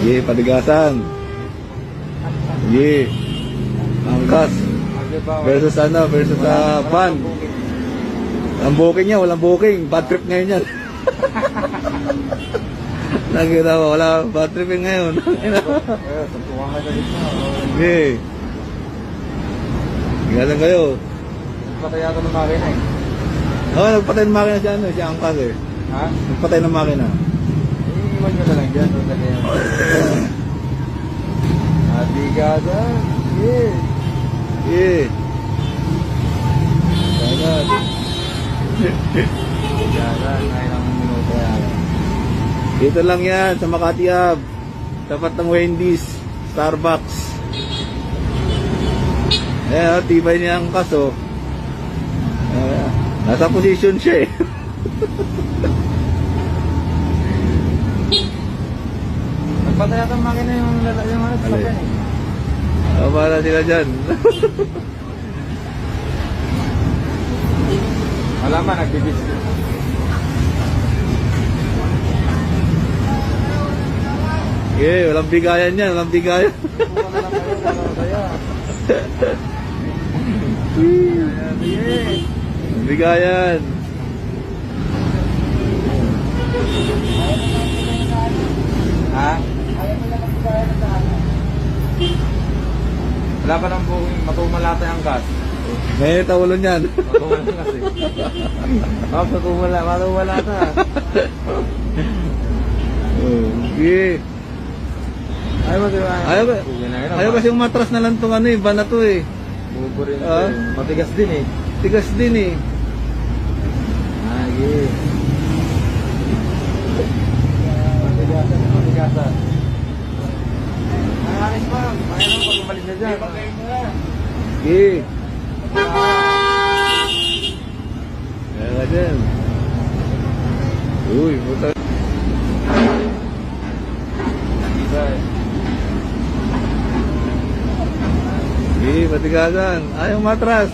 Sige, patigasan. Sige. Angkas. Versus ano, versus van. Ang booking niya, walang booking. Bad trip ngayon yan. Nakita mo, wala bad trip ngayon. Sige. Galang kayo. Patay yata ng makina eh. Oo, nagpatay ng makina siya, siya angkas eh. Ha? Nagpatay ng makina. Iiwan nyo na lang dyan. Adigada. Yeah. Sige. Galang. Adigada. Ilang minuto yan. Dito lang yan, sa Makati Hub. Tapat ng Wendy's, Starbucks. Ayan, tibay niya ang kaso. Nasa position siya eh. Nagpatay yata ng makina yung ano, talaga eh. Para sila dyan. Wala man, nagbibis. Okay, walang bigayan yan, walang bigayan. Bigayan. Ha? Wala pa nang buong matumalata ang gas. May tawalon yan. Matumalata kasi. Matumalata. Okay. Ayaw kasi yung matras na lang itong ano eh, van na to eh. Bubo rin ito eh. Matigas din eh. Tigas din eh. Yeah. Matigasan. Alis pa. Mayroon pag umalis na dyan. Okay. Kaya ka dyan. Uy, puta. Okay, patigasan. Ayaw matras.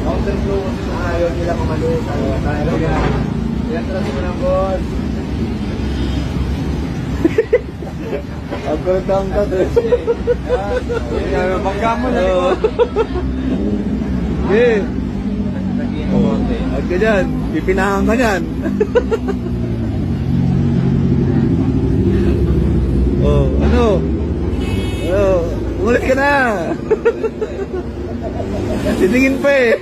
Mountain flow kasi ayaw nila kumalis. Iatras mo ng boss. Ang kurtang ka doon. Bangga mo na ito. Okay. Naging konti. Huwag ka dyan. Pipinahan ka dyan. Oh, ano? Oh, ulit ka na. Titingin pa eh.